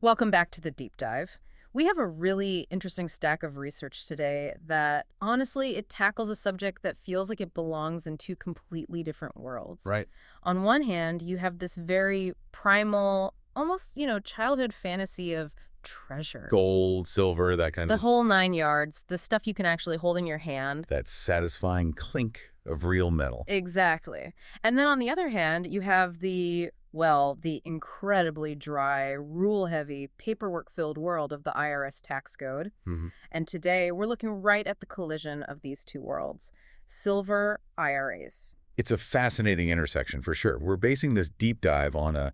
Welcome back to the deep dive. We have a really interesting stack of research today that, honestly, it tackles a subject that feels like it belongs in two completely different worlds. Right. On one hand, you have this very primal, almost, childhood fantasy of treasure. Gold, silver, that kind The of whole nine yards, the stuff you can actually hold in your hand. that satisfying clink of real metal. Exactly. And then on the other hand, you have the incredibly dry, rule-heavy, paperwork-filled world of the IRS tax code. Mhm. And today, we're looking right at the collision of these two worlds. Silver IRAs. It's a fascinating intersection for sure. We're basing this deep dive on a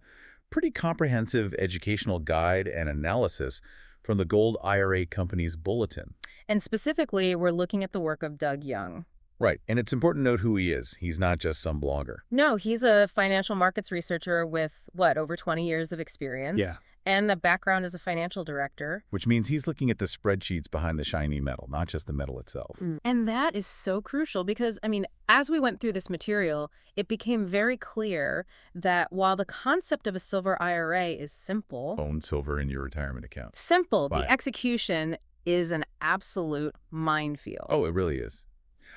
pretty comprehensive educational guide and analysis from the Gold IRA Company's Bulletin. And specifically, we're looking at the work of Doug Young. Right, and it's important to note who he is. He's not just some blogger. No, he's a financial markets researcher with, over 20 years of experience? Yeah. And a background as a financial director. Which means he's looking at the spreadsheets behind the shiny metal, not just the metal itself. And that is so crucial because, as we went through this material, it became very clear that while the concept of a silver IRA is simple, Own silver in your retirement account. the execution is an absolute minefield. Oh, it really is.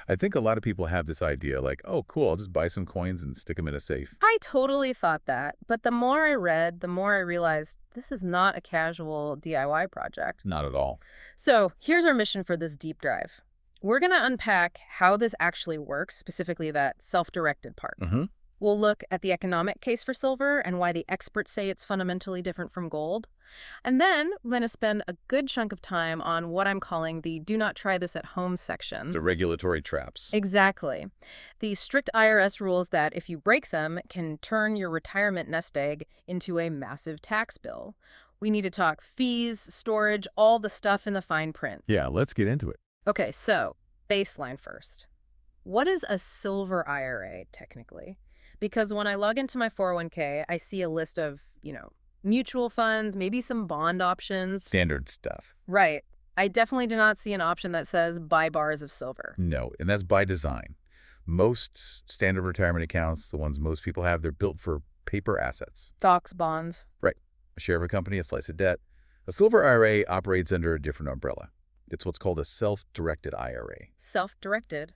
I think a lot of people have this idea like, oh, cool, I'll just buy some coins and stick them in a safe. I totally thought that, but the more I read, the more I realized this is not a casual DIY project. Not at all. So here's our mission for this deep dive. We're going to unpack how this actually works, specifically that self-directed part. We'll look at the economic case for silver and why the experts say it's fundamentally different from gold. And then we're going to spend a good chunk of time on what I'm calling the do not try this at home section. The regulatory traps. Exactly. The strict IRS rules that, if you break them, can turn your retirement nest egg into a massive tax bill. We need to talk fees, storage, all the stuff in the fine print. Yeah, let's get into it. Okay, so baseline first. What is a silver IRA technically? Because when I log into my 401k, I see a list of, mutual funds, maybe some bond options. Standard stuff. Right. I definitely do not see an option that says buy bars of silver. No, and that's by design. Most standard retirement accounts, the ones most people have, they're built for paper assets. Stocks, bonds. Right. A share of a company, a slice of debt. A silver IRA operates under a different umbrella. It's what's called a self-directed IRA. Self-directed.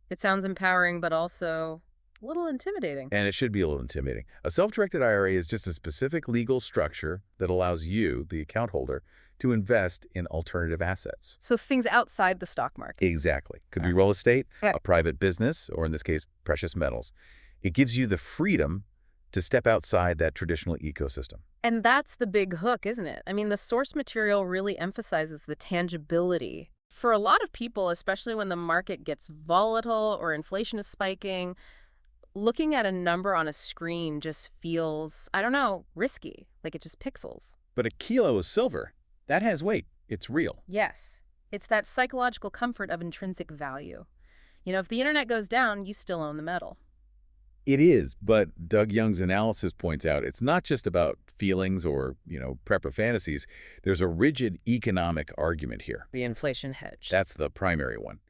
It sounds empowering, but also a little intimidating. And it should be a little intimidating. A self-directed IRA is just a specific legal structure that allows you, the account holder, to invest in alternative assets. So things outside the stock market. Exactly. Could be real estate, Yeah. a private business, or in this case, precious metals. It gives you the freedom to step outside that traditional ecosystem. And that's the big hook, isn't it? The source material really emphasizes the tangibility. For a lot of people, especially when the market gets volatile or inflation is spiking, looking at a number on a screen just feels, risky, like it just pixels. But a kilo of silver, that has weight. It's real. Yes, it's that psychological comfort of intrinsic value. If the internet goes down, you still own the metal. It is, but Doug Young's analysis points out it's not just about feelings or, prep of fantasies. There's a rigid economic argument here. The inflation hedge. That's the primary one.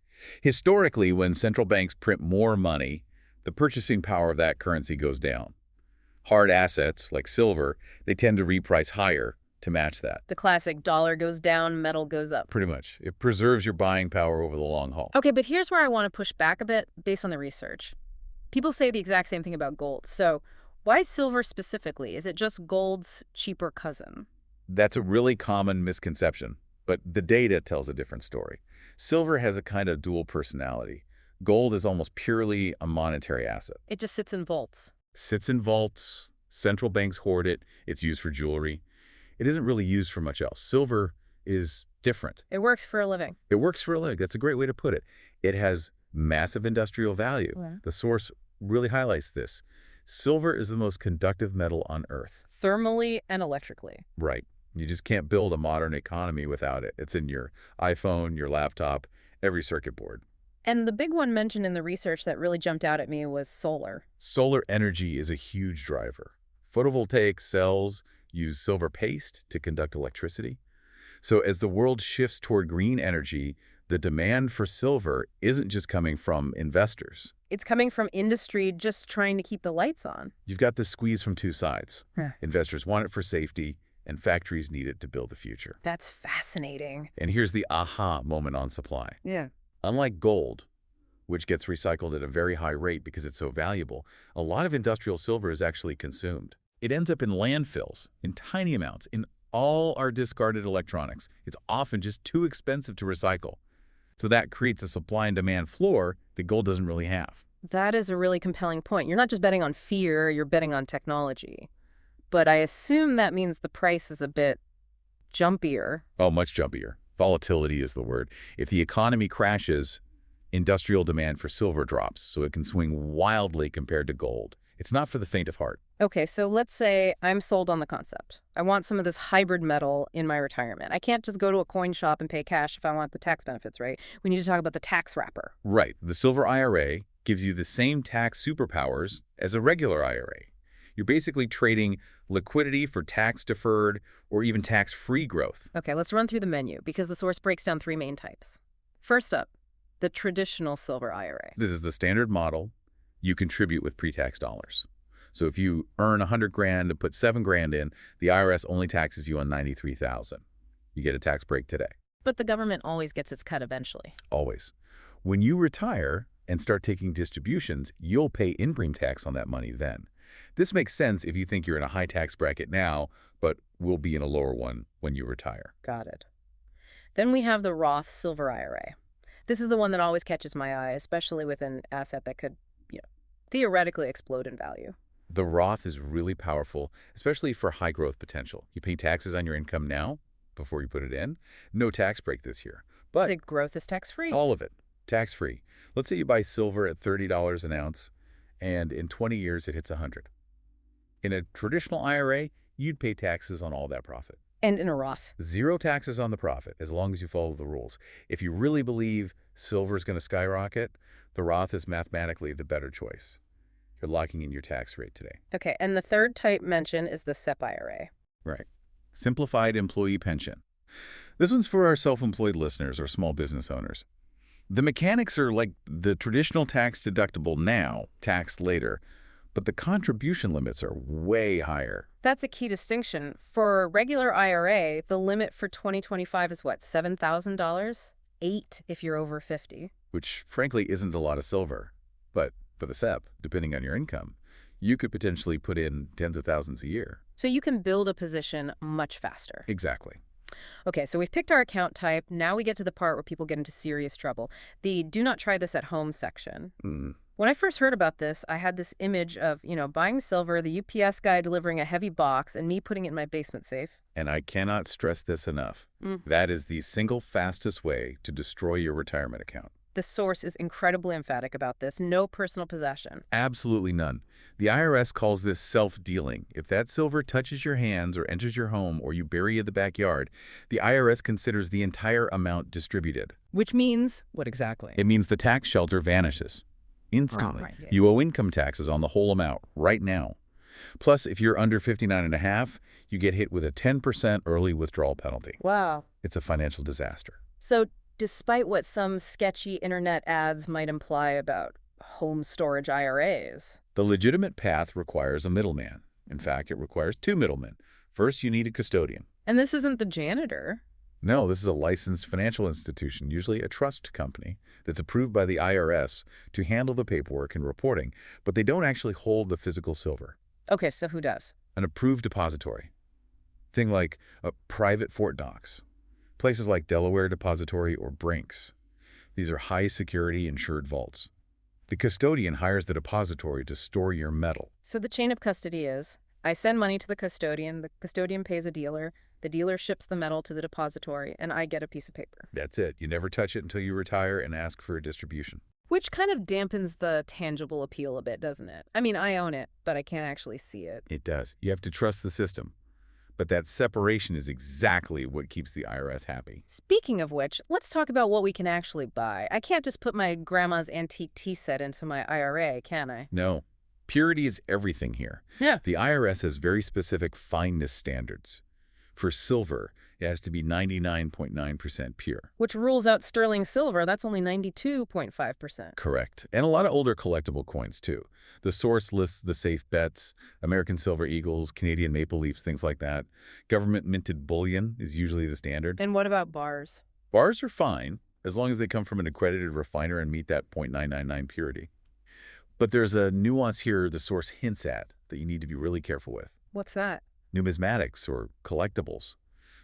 Historically, when central banks print more money, the purchasing power of that currency goes down. Hard assets, like silver, they tend to reprice higher to match that. The classic dollar goes down, metal goes up. Pretty much. It preserves your buying power over the long haul. Okay, but here's where I want to push back a bit based on the research. People say the exact same thing about gold. So why silver specifically? Is it just gold's cheaper cousin? That's a really common misconception, but the data tells a different story. Silver has a kind of dual personality. Gold is almost purely a monetary asset. It just sits in vaults. Sits in vaults, central banks hoard it, it's used for jewelry. It isn't really used for much else. Silver is different. It works for a living. It works for a living. That's a great way to put it. It has massive industrial value. Yeah. The source really highlights this. Silver is the most conductive metal on Earth. Thermally and electrically. Right. You just can't build a modern economy without it. It's in your iPhone, your laptop, every circuit board. And the big one mentioned in the research that really jumped out at me was solar. Solar energy is a huge driver. Photovoltaic cells use silver paste to conduct electricity. So as the world shifts toward green energy, the demand for silver isn't just coming from investors. It's coming from industry just trying to keep the lights on. You've got the squeeze from two sides. Huh. Investors want it for safety, and factories need it to build the future. That's fascinating. And here's the aha moment on supply. Yeah. Unlike gold, which gets recycled at a very high rate because it's so valuable, a lot of industrial silver is actually consumed. It ends up in landfills, in tiny amounts, in all our discarded electronics. It's often just too expensive to recycle. So that creates a supply and demand floor that gold doesn't really have. That is a really compelling point. You're not just betting on fear, you're betting on technology. But I assume that means the price is a bit jumpier. Oh, much jumpier. Volatility is the word. If the economy crashes, industrial demand for silver drops, so it can swing wildly compared to gold. It's not for the faint of heart. Okay, so let's say I'm sold on the concept. I want some of this hybrid metal in my retirement. I can't just go to a coin shop and pay cash if I want the tax benefits, right? We need to talk about the tax wrapper. Right. The Silver IRA gives you the same tax superpowers as a regular IRA. You're basically trading liquidity for tax-deferred or even tax-free growth. Okay, let's run through the menu because the source breaks down 3 main types. First up, the traditional Silver IRA. This is the standard model. You contribute with pre-tax dollars. So if you earn $100,000 and put $7,000 in, the IRS only taxes you on $93,000. You get a tax break today. But the government always gets its cut eventually. Always. When you retire and start taking distributions, you'll pay in-stream tax on that money then. This makes sense if you think you're in a high tax bracket now, but will be in a lower one when you retire. Got it. Then we have the Roth Silver IRA. This is the one that always catches my eye, especially with an asset that could, theoretically explode in value. The Roth is really powerful, especially for high growth potential. You pay taxes on your income now before you put it in. No tax break this year. But so growth is tax-free? All of it, tax-free. Let's say you buy silver at $30 an ounce, and in 20 years it hits $100. In a traditional IRA, you'd pay taxes on all that profit. And in a Roth? 0 taxes on the profit, as long as you follow the rules. If you really believe silver is going to skyrocket, the Roth is mathematically the better choice. You're locking in your tax rate today. Okay, and the third type mentioned is the SEP IRA. Right. Simplified Employee Pension. This one's for our self-employed listeners or small business owners. The mechanics are like the traditional tax deductible now, taxed later, but the contribution limits are way higher. That's a key distinction. For a regular IRA, the limit for 2025 is what, $7,000? $8,000 if you're over 50. Which, frankly, isn't a lot of silver. But for the SEP, depending on your income, you could potentially put in tens of thousands a year. So you can build a position much faster. Exactly. Okay, so we've picked our account type. Now we get to the part where people get into serious trouble. The do not try this at home section. When I first heard about this, I had this image of, buying silver, the UPS guy delivering a heavy box, and me putting it in my basement safe. And I cannot stress this enough. That is the single fastest way to destroy your retirement account. The source is incredibly emphatic about this. No personal possession. Absolutely none. The IRS calls this self-dealing. If that silver touches your hands or enters your home or you bury it in the backyard, the IRS considers the entire amount distributed. Which means what exactly? It means the tax shelter vanishes instantly. Right, yeah. You owe income taxes on the whole amount right now. Plus, if you're under 59 and a half, you get hit with a 10% early withdrawal penalty. Wow. It's a financial disaster. So despite what some sketchy internet ads might imply about home storage IRAs, the legitimate path requires a middleman. In fact, it requires 2 middlemen. First, you need a custodian. And this isn't the janitor. No, this is a licensed financial institution, usually a trust company, that's approved by the IRS to handle the paperwork and reporting, but they don't actually hold the physical silver. Okay, so who does? An approved depository. Thing like a private Fort Knox. Places like Delaware Depository or Brinks. These are high-security insured vaults. The custodian hires the depository to store your metal. So the chain of custody is, I send money to the custodian pays a dealer, the dealer ships the metal to the depository, and I get a piece of paper. That's it. You never touch it until you retire and ask for a distribution. Which kind of dampens the tangible appeal a bit, doesn't it? I mean, I own it, but I can't actually see it. It does. You have to trust the system. But that separation is exactly what keeps the IRS happy. Speaking of which, let's talk about what we can actually buy. I can't just put my grandma's antique tea set into my IRA, can I? No. Purity is everything here. Yeah. The IRS has very specific fineness standards. For silver, it has to be 99.9% pure. Which rules out sterling silver. That's only 92.5%. Correct. And a lot of older collectible coins, too. The source lists the safe bets, American silver eagles, Canadian maple leafs, things like that. Government-minted bullion is usually the standard. And what about bars? Bars are fine, as long as they come from an accredited refiner and meet that 0.999 purity. But there's a nuance here the source hints at that you need to be really careful with. What's that? Numismatics or collectibles.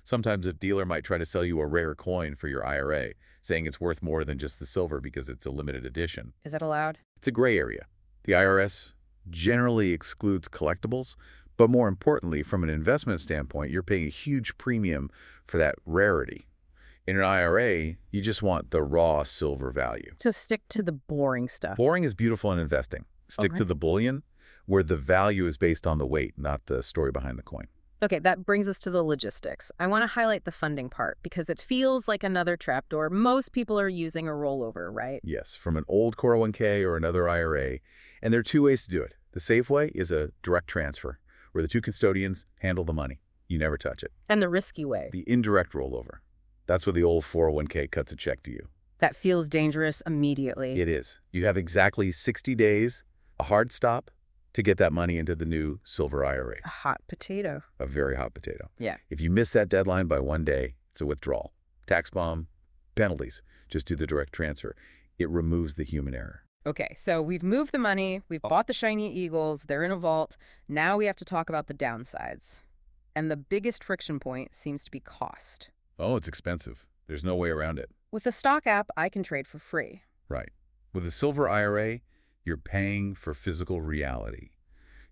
Sometimes a dealer might try to sell you a rare coin for your IRA, saying it's worth more than just the silver because it's a limited edition. Is that allowed? It's a gray area. The IRS generally excludes collectibles, but more importantly, from an investment standpoint, you're paying a huge premium for that rarity. In an IRA, you just want the raw silver value. So stick to the boring stuff. Boring is beautiful in investing. Stick to the bullion, where the value is based on the weight, not the story behind the coin. Okay, that brings us to the logistics. I want to highlight the funding part because it feels like another trapdoor. Most people are using a rollover, right? Yes, from an old 401k or another IRA. And there are two ways to do it. The safe way is a direct transfer, where the two custodians handle the money. You never touch it. And the risky way. The indirect rollover. That's where the old 401k cuts a check to you. That feels dangerous immediately. It is. You have exactly 60 days, a hard stop, to get that money into the new Silver IRA. A hot potato. A very hot potato. Yeah. If you miss that deadline by one day, it's a withdrawal. Tax bomb, penalties. Just do the direct transfer. It removes the human error. Okay, so we've moved the money, we've bought the shiny eagles, they're in a vault. Now we have to talk about the downsides. And the biggest friction point seems to be cost. Oh, it's expensive. There's no way around it. With the stock app, I can trade for free. Right. With a Silver IRA, you're paying for physical reality.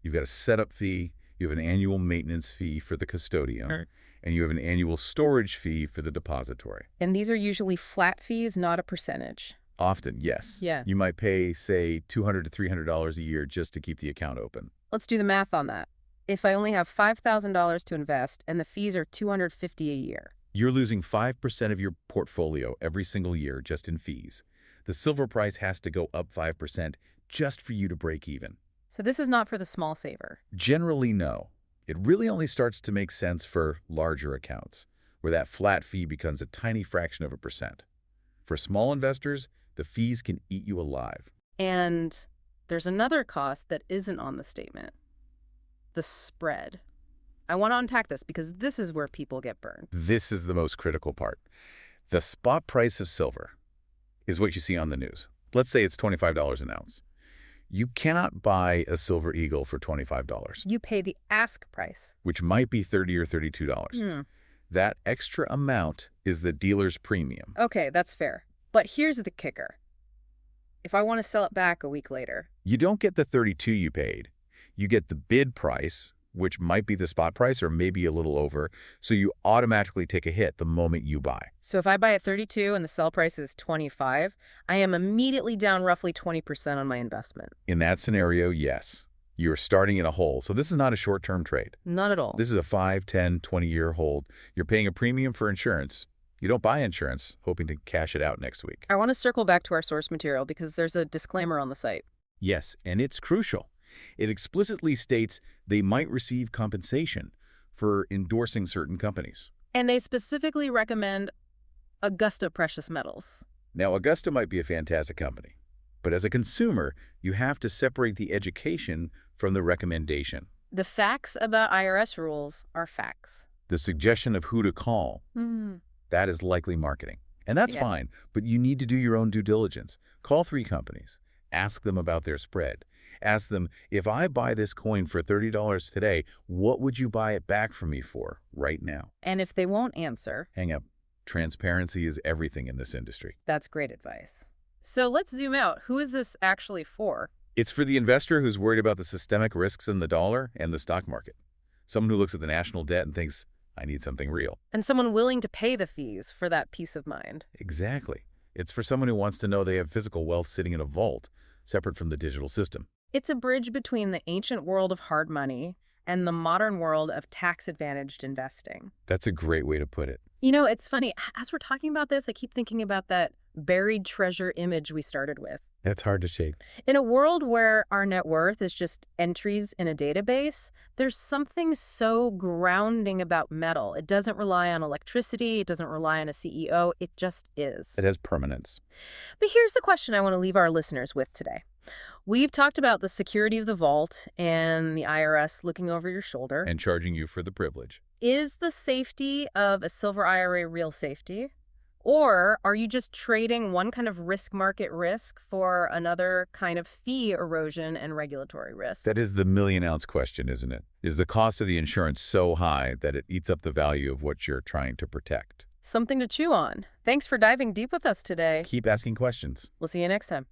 You've got a setup fee, you have an annual maintenance fee for the custodian, and you have an annual storage fee for the depository. And these are usually flat fees, not a percentage. Often, yes. Yeah. You might pay, say, $200 to $300 a year just to keep the account open. Let's do the math on that. If I only have $5,000 to invest and the fees are $250 a year. You're losing 5% of your portfolio every single year just in fees. The silver price has to go up 5% just for you to break even. So this is not for the small saver. Generally, no. It really only starts to make sense for larger accounts, where that flat fee becomes a tiny fraction of a percent. For small investors, the fees can eat you alive. And there's another cost that isn't on the statement. The spread. I want to unpack this because this is where people get burned. This is the most critical part. The spot price of silver is what you see on the news. Let's say it's $25 an ounce. You cannot buy a silver eagle for $25. You pay the ask price, which might be $30 or $32. That extra amount is the dealer's premium. Okay, that's fair. But here's the kicker. If I want to sell it back a week later, you don't get the $32 you paid. You get the bid price, which might be the spot price or maybe a little over, so you automatically take a hit the moment you buy. So if I buy at 32 and the sell price is 25, I am immediately down roughly 20% on my investment. In that scenario, yes. You're starting in a hole, so this is not a short-term trade. Not at all. This is a 5, 10, 20-year hold. You're paying a premium for insurance. You don't buy insurance hoping to cash it out next week. I want to circle back to our source material because there's a disclaimer on the site. Yes, and it's crucial. It explicitly states they might receive compensation for endorsing certain companies. And they specifically recommend Augusta Precious Metals. Now, Augusta might be a fantastic company, but as a consumer, you have to separate the education from the recommendation. The facts about IRS rules are facts. The suggestion of who to call, that is likely marketing. And that's fine, but you need to do your own due diligence. Call 3 companies. Ask them about their spread. Ask them, if I buy this coin for $30 today, what would you buy it back from me for right now? And if they won't answer, hang up. Transparency is everything in this industry. That's great advice. So let's zoom out. Who is this actually for? It's for the investor who's worried about the systemic risks in the dollar and the stock market. Someone who looks at the national debt and thinks, I need something real. And someone willing to pay the fees for that peace of mind. Exactly. It's for someone who wants to know they have physical wealth sitting in a vault, separate from the digital system. It's a bridge between the ancient world of hard money and the modern world of tax-advantaged investing. That's a great way to put it. You know, it's funny. As we're talking about this, I keep thinking about that buried treasure image we started with. That's hard to shake. In a world where our net worth is just entries in a database, there's something so grounding about metal. It doesn't rely on electricity, it doesn't rely on a CEO, it just is. It has permanence. But here's the question I want to leave our listeners with today. We've talked about the security of the vault and the IRS looking over your shoulder. And charging you for the privilege. Is the safety of a Silver IRA real safety? Or are you just trading one kind of market risk for another kind of fee erosion and regulatory risk? That is the million-ounce question, isn't it? Is the cost of the insurance so high that it eats up the value of what you're trying to protect? Something to chew on. Thanks for diving deep with us today. Keep asking questions. We'll see you next time.